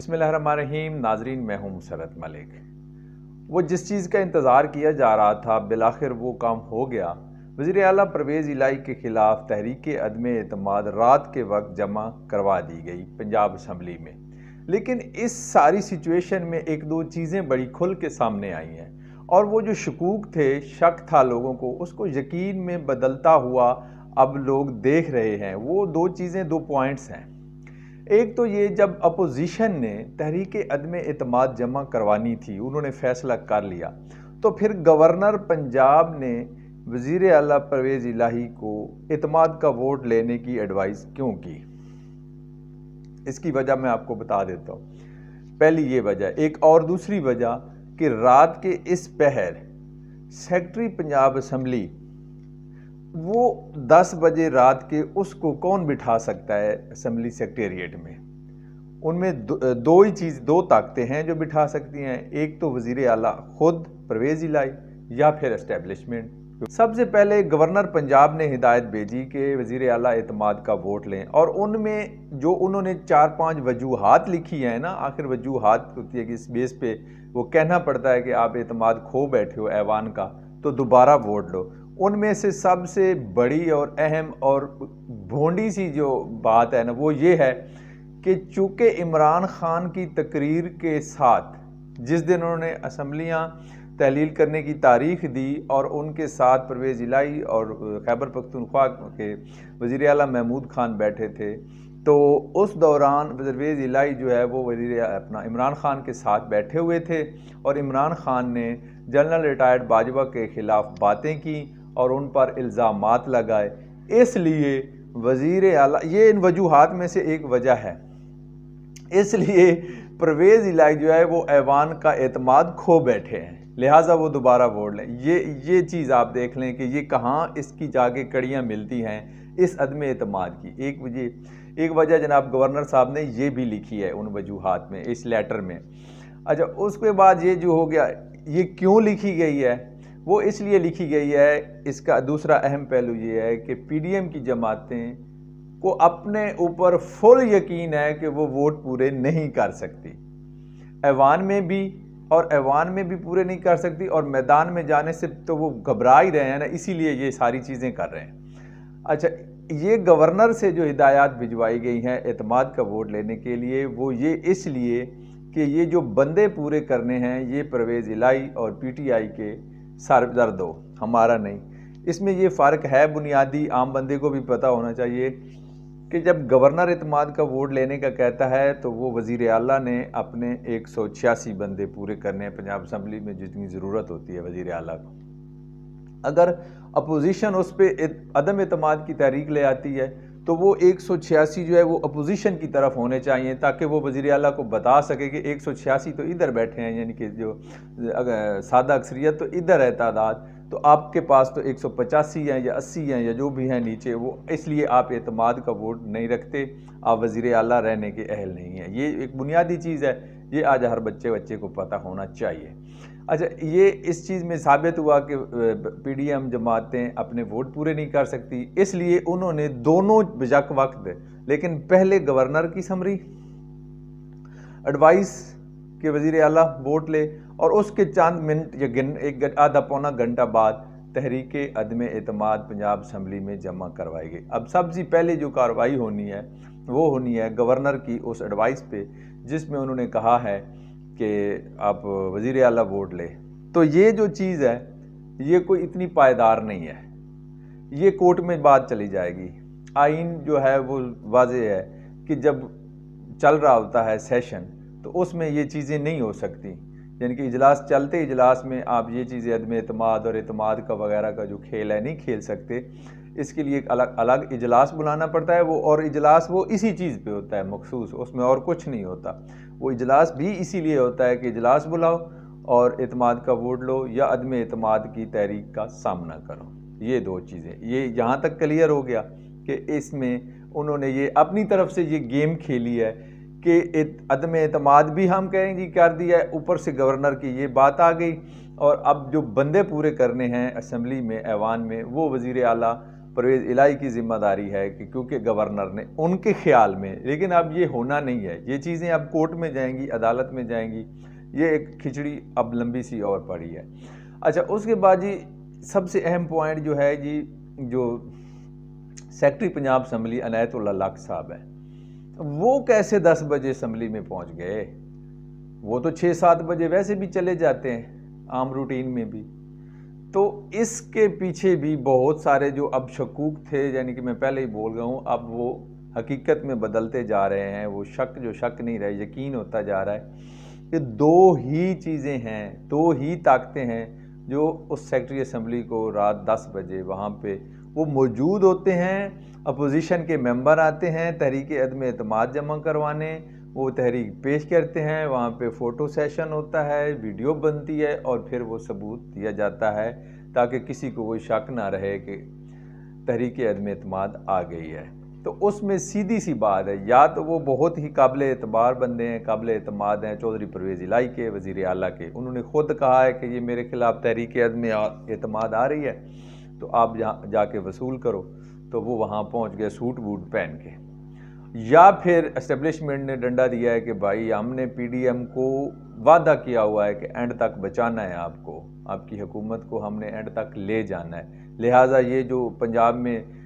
बिस्मिल्लाहिर्रहमानिर्रहीम। नाजरीन, मैं हूं मुसर्रत मलिक। वो जिस चीज़ का इंतज़ार किया जा रहा था बिलाखिर वो काम हो गया। वज़ीर आला परवेज़ इलाही के ख़िलाफ़ तहरीक अदम एतमाद रात के वक्त जमा करवा दी गई पंजाब असम्बली में। लेकिन इस सारी सिचुएशन में एक दो चीज़ें बड़ी खुल के सामने आई हैं और वो जो शकूक थे, शक था लोगों को, उसको यकीन में बदलता हुआ अब लोग देख रहे हैं। वो दो चीज़ें, दो पॉइंट्स हैं। एक तो ये, जब अपोजिशन ने तहरीक अदम एतमाद जमा करवानी थी, उन्होंने फैसला कर लिया, तो फिर गवर्नर पंजाब ने वज़ीर आला परवेज़ इलाही को एतमाद का वोट लेने की एडवाइस क्यों की? इसकी वजह मैं आपको बता देता हूँ। पहली ये वजह। एक और दूसरी वजह कि रात के इस पहर सेक्रेटरी पंजाब असम्बली, वो 10 बजे रात के उसको कौन बिठा सकता है असम्बली सेक्रेटेरिएट में? उनमें दो ही चीज़, दो ताकतें हैं जो बिठा सकती हैं। एक तो वज़ीर आला खुद परवेज़ इलाही या फिर एस्टेब्लिशमेंट। सबसे पहले गवर्नर पंजाब ने हिदायत भेजी कि वज़ीर आला एतमाद का वोट लें, और उनमें जो उन्होंने 4-5 वजूहात लिखी हैं ना, आखिर वजूहात होती है कि इस बेस पे वो कहना पड़ता है कि आप एतमाद खो बैठे हो ऐवान का, तो दोबारा वोट लो। उनमें से सबसे बड़ी और अहम और भोंडी सी जो बात है ना, वो ये है कि चूँकि इमरान खान की तकरीर के साथ जिस दिन उन्होंने असम्बलियाँ तहलील करने की तारीख दी और उनके साथ परवेज़ इलाही और खैबर पख्तूनख्वा के वज़ीर आला महमूद खान बैठे थे, तो उस दौरान परवेज़ इलाही जो है वो अपना इमरान खान के साथ बैठे हुए थे और इमरान खान ने जनरल रिटायर्ड बाजवा के ख़िलाफ़ बातें की और उन पर इल्ज़ामात लगाए। इसलिए वज़ीर आला, ये इन वजूहात में से एक वजह है, इसलिए परवेज़ इलाही जो है वो ऐवान का एतमाद खो बैठे हैं, लिहाजा वो दोबारा वोट लें। ये चीज़ आप देख लें कि ये कहाँ इसकी जाके कड़ियाँ मिलती हैं इस अदम एतमाद की। एक वजह जनाब गवर्नर साहब ने ये भी लिखी है उन वजूहात में, इस लेटर में। अच्छा, उसके बाद ये जो हो गया, ये क्यों लिखी गई है? वो इसलिए लिखी गई है, इसका दूसरा अहम पहलू ये है कि पीडीएम की जमातें को अपने ऊपर फुल यकीन है कि वो वोट पूरे नहीं कर सकती, ऐवान में भी पूरे नहीं कर सकती, और मैदान में जाने से तो वो घबरा ही रहे हैं ना, इसीलिए ये सारी चीज़ें कर रहे हैं। अच्छा, ये गवर्नर से जो हिदायत भिजवाई गई हैं एतमाद का वोट लेने के लिए, वो ये इसलिए कि ये जो बंदे पूरे करने हैं ये परवेज़ इलाही और पीटीआई के सरदर्द हो, हमारा नहीं। इसमें ये फ़र्क है बुनियादी, आम बंदे को भी पता होना चाहिए कि जब गवर्नर एतमाद का वोट लेने का कहता है तो वो वज़ीर आला ने अपने 186 बंदे पूरे करने हैं पंजाब असम्बली में, जितनी ज़रूरत होती है वज़ीर आला को। अगर अपोजिशन उस पर अदम एतमाद की तहरीक ले आती है तो वो 186 जो है वो अपोजिशन की तरफ होने चाहिए, ताकि वो वज़ीर आला को बता सके कि 186 तो इधर बैठे हैं, यानी कि जो सादा अक्सरियत तो इधर है तादाद, तो आपके पास तो 185 हैं या 80 हैं या जो भी हैं नीचे, वो इसलिए आप एतमाद का वोट नहीं रखते, आप वज़ीर आला रहने के अहल नहीं हैं। ये एक बुनियादी चीज़ है, ये आज हर बच्चे को पता होना चाहिए। अच्छा, ये इस चीज़ में साबित हुआ कि पीडीएम जमातें अपने वोट पूरे नहीं कर सकती, इसलिए उन्होंने दोनों यक वक्त, लेकिन पहले गवर्नर की समरी एडवाइस कि वज़ीर आला वोट ले, और उसके चंद मिनट या एक आधा पौना घंटा बाद तहरीक अदम एतमाद पंजाब असम्बली में जमा करवाई गई। अब सबसे पहले जो कार्रवाई होनी है वो होनी है गवर्नर की उस एडवाइस पे, जिसमें उन्होंने कहा है कि आप वज़ीर आला वोट ले। तो ये जो चीज़ है ये कोई इतनी पायदार नहीं है, ये कोर्ट में बात चली जाएगी। आइन जो है वो वाज़ेह है कि जब चल रहा होता है सेशन तो उसमें ये चीज़ें नहीं हो सकती, यानी कि इजलास चलते इजलास में आप ये चीज़ें अदम एतमाद और एतमाद का वगैरह का जो खेल है नहीं खेल सकते। इसके लिए एक अलग इजलास बुलाना पड़ता है, वो और इजलास वो इसी चीज़ पे होता है मखसूस, उसमें और कुछ नहीं होता। वो इजलास भी इसीलिए होता है कि इजलास बुलाओ और एतमाद का वोट लो या अदम एतमाद की तहरीक का सामना करो। ये दो चीज़ें, ये यहाँ तक क्लियर हो गया कि इसमें उन्होंने ये अपनी तरफ से ये गेम खेली है कि अदम एतमाद भी हम कहेंगे कर दिया है, ऊपर से गवर्नर की ये बात आ गई, और अब जो बंदे पूरे करने हैं असम्बली में, ऐवान में, वो वज़ीर आला परवेज़ इलाही की ज़िम्मेदारी है कि क्योंकि गवर्नर ने उनके ख्याल में, लेकिन अब ये होना नहीं है, ये चीज़ें अब कोर्ट में जाएंगी, अदालत में जाएंगी, ये एक खिचड़ी अब लंबी सी और पड़ी है। अच्छा, उसके बाद जी सबसे अहम पॉइंट जो है जी, जो सेक्रेटरी पंजाब असम्बली अनायतुल्लाह लक साहब है, वो कैसे 10 बजे असम्बली में पहुंच गए? वो तो 6-7 बजे वैसे भी चले जाते हैं आम रूटीन में भी। तो इसके पीछे भी बहुत सारे जो अब शकूक थे, यानी कि मैं पहले ही बोल रहा हूँ, अब वो हकीकत में बदलते जा रहे हैं। वो शक जो शक नहीं रहे, यकीन होता जा रहा है कि दो ही चीज़ें हैं, दो ही ताकतें हैं जो उस सेक्रेटरी असम्बली को रात 10 बजे वहाँ पे वो मौजूद होते हैं। अपोजिशन के मेंबर आते हैं तहरीक अदम एतमाद जमा करवाने, वो तहरीक पेश करते हैं, वहाँ पे फ़ोटो सेशन होता है, वीडियो बनती है और फिर वो सबूत दिया जाता है ताकि किसी को कोई शक ना रहे कि तहरीक अदम एतमाद आ गई है। तो उसमें सीधी सी बात है, या तो वो बहुत ही काबिल एतबार बंदे हैं, काबिल एतमाद हैं, चौधरी परवेज़ इलाही के, वज़ीर आला के। उन्होंने ख़ुद कहा है कि ये मेरे ख़िलाफ़ तहरीक अदम एतमाद आ रही है, तो आप जाके वसूल करो। तो वो वहाँ पहुँच गए सूट बूट पहन के। या फिर एस्टेब्लिशमेंट ने डंडा दिया है कि भाई हमने PDM को वादा किया हुआ है कि एंड तक बचाना है आपको, आपकी हुकूमत को हमने एंड तक ले जाना है, लिहाजा ये जो पंजाब में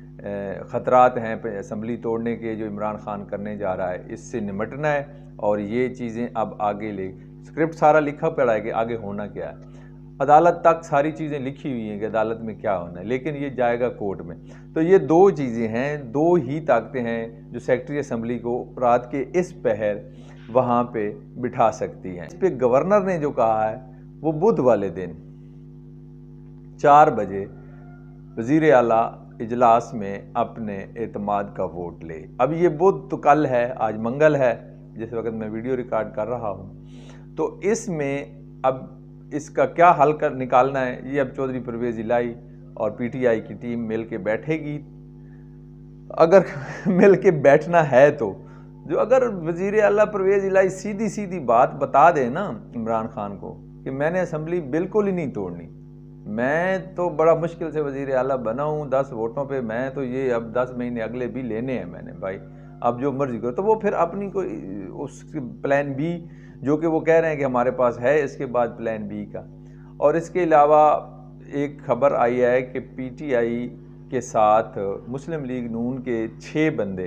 ख़तरात हैं असम्बली तोड़ने के जो इमरान खान करने जा रहा है, इससे निमटना है और ये चीज़ें अब आगे ले। स्क्रिप्ट सारा लिखा पड़ा है कि आगे होना क्या है, अदालत तक सारी चीज़ें लिखी हुई हैं कि अदालत में क्या होना है, लेकिन ये जाएगा कोर्ट में। तो ये दो चीज़ें हैं, दो ही ताकतें हैं जो सेक्रेटरी असम्बली को रात के इस पहर वहाँ पे बिठा सकती हैं। इस पर गवर्नर ने जो कहा है वो बुध वाले दिन 4 बजे वज़ीर आला इजलास में अपने एतमाद का वोट ले। अब ये बुध तो कल है, आज मंगल है जिस वक्त मैं वीडियो रिकॉर्ड कर रहा हूँ। तो इसमें अब इसका क्या हल कर निकालना है, ये अब चौधरी परवेज़ इलाही और PTI की टीम मिल के बैठेगी। अगर मिल के बैठना है तो जो अगर वज़ीर आला परवेज़ इलाही सीधी सीधी बात बता दे ना इमरान खान को कि मैंने असम्बली बिल्कुल ही नहीं तोड़नी, मैं तो बड़ा मुश्किल से वज़ीर आला बना हूँ 10 वोटों पे, मैं तो ये अब 10 महीने अगले भी लेने हैं मैंने, भाई अब जो मर्जी करो। तो वो फिर अपनी कोई उस प्लान B जो कि वो कह रहे हैं कि हमारे पास है, इसके बाद प्लान B का। और इसके अलावा एक खबर आई है कि PTI के साथ मुस्लिम लीग नून के 6 बंदे,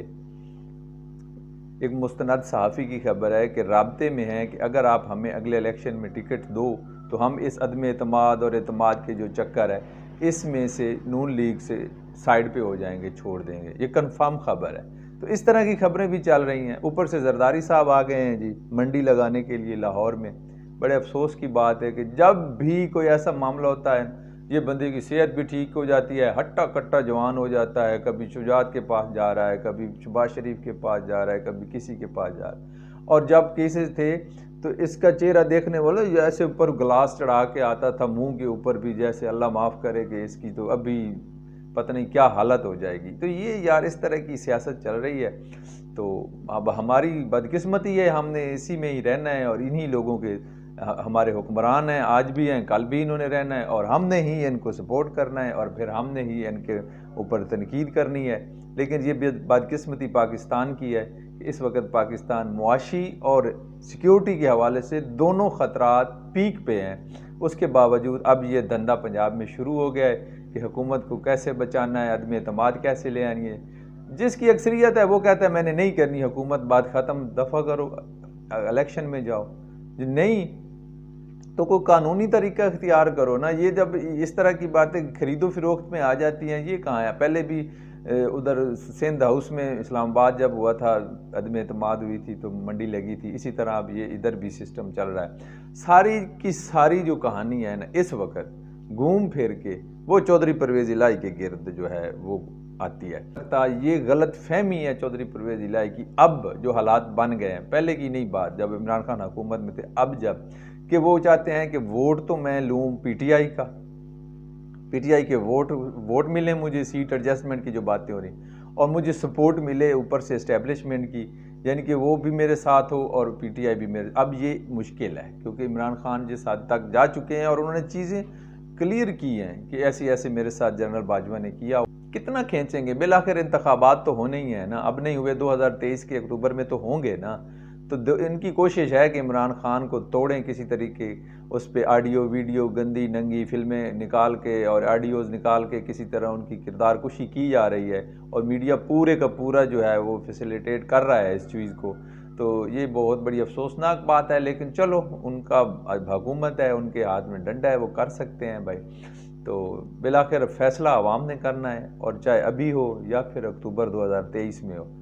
एक मुस्तनद सहाफ़ी की खबर है कि राब्ते में हैं कि अगर आप हमें अगले इलेक्शन में टिकट दो तो हम इस अदम एतमाद और एतमाद के जो चक्कर है इसमें से नून लीग से साइड पे हो जाएंगे, छोड़ देंगे। ये कंफर्म खबर है। तो इस तरह की खबरें भी चल रही हैं। ऊपर से जरदारी साहब आ गए हैं जी मंडी लगाने के लिए लाहौर में। बड़े अफसोस की बात है कि जब भी कोई ऐसा मामला होता है, ये बंदे की सेहत भी ठीक हो जाती है, हट्टा कट्टा जवान हो जाता है, कभी शुजात के पास जा रहा है, कभी शहबाज शरीफ के पास जा रहा है, कभी किसी के पास जा रहा है। और जब केसेस थे तो इसका चेहरा देखने वाला जैसे ऊपर ग्लास चढ़ा के आता था मुंह के ऊपर भी, जैसे अल्लाह माफ़ करे कि इसकी तो अभी पता नहीं क्या हालत हो जाएगी। तो ये यार इस तरह की सियासत चल रही है। तो अब हमारी बदकिस्मती है, हमने इसी में ही रहना है और इन्हीं लोगों के हमारे हुक्मरान हैं, आज भी हैं, कल भी इन्होंने रहना है और हमने ही इनको सपोर्ट करना है और फिर हमने ही इनके ऊपर तनकीद करनी है। लेकिन ये बदकिस्मती पाकिस्तान की है कि इस वक्त पाकिस्तान मुआशी और सिक्योरिटी के हवाले से दोनों ख़तरात पीक पे हैं। उसके बावजूद अब ये धंधा पंजाब में शुरू हो गया है कि हुकूमत को कैसे बचाना है, अदम एतमाद कैसे ले आनी है। जिसकी अक्सरियत है वो कहता है मैंने नहीं करनी हुकूमत, बात ख़त्म, दफ़ा करो, इलेक्शन में जाओ। नहीं तो कोई कानूनी तरीका इख्तियार करो ना। ये जब इस तरह की बातें खरीदो फरोख्त में आ जाती हैं, ये कहाँ है? पहले भी उधर सिंध हाउस में इस्लामाबाद जब हुआ था, अदम एतमाद हुई थी तो मंडी लगी थी, इसी तरह अब ये इधर भी सिस्टम चल रहा है। सारी की सारी जो कहानी है ना इस वक्त घूम फिर के वो चौधरी परवेज़ इलाही के गिर्द जो है वो आती है। ये गलत फहमी है चौधरी परवेज़ इलाही की, अब जो हालात बन गए हैं, पहले की नहीं बात जब इमरान खान हुकूमत में थे, अब जब कि वो चाहते हैं कि वोट तो मैं लूँ PTI का, PTI के वोट मिले मुझे, सीट एडजस्टमेंट की जो बातें हो रही, और मुझे सपोर्ट मिले ऊपर से इस्टेब्लिशमेंट की, यानी कि वो भी मेरे साथ हो और PTI भी मेरे। अब ये मुश्किल है क्योंकि इमरान खान जिस हद तक जा चुके हैं और उन्होंने चीज़ें क्लियर की हैं कि ऐसे ऐसे मेरे साथ जनरल बाजवा ने किया। कितना खींचेंगे, बिलाखिर इंतखाबात तो होने ही है ना, अब नहीं हुए 2023 के अक्टूबर में तो होंगे ना। तो इनकी कोशिश है कि इमरान खान को तोड़ें किसी तरीके, उस पर ऑडियो वीडियो गंदी नंगी फिल्में निकाल के और ऑडियोज़ निकाल के किसी तरह उनकी किरदार कुशी की जा रही है, और मीडिया पूरे का पूरा जो है वो फैसिलिटेट कर रहा है इस चीज़ को। तो ये बहुत बड़ी अफसोसनाक बात है, लेकिन चलो, उनका अब हुकूमत है, उनके हाथ में डंडा है, वो कर सकते हैं भाई। तो बिलाखिर फैसला आवाम ने करना है, और चाहे अभी हो या फिर अक्टूबर 2023 में हो।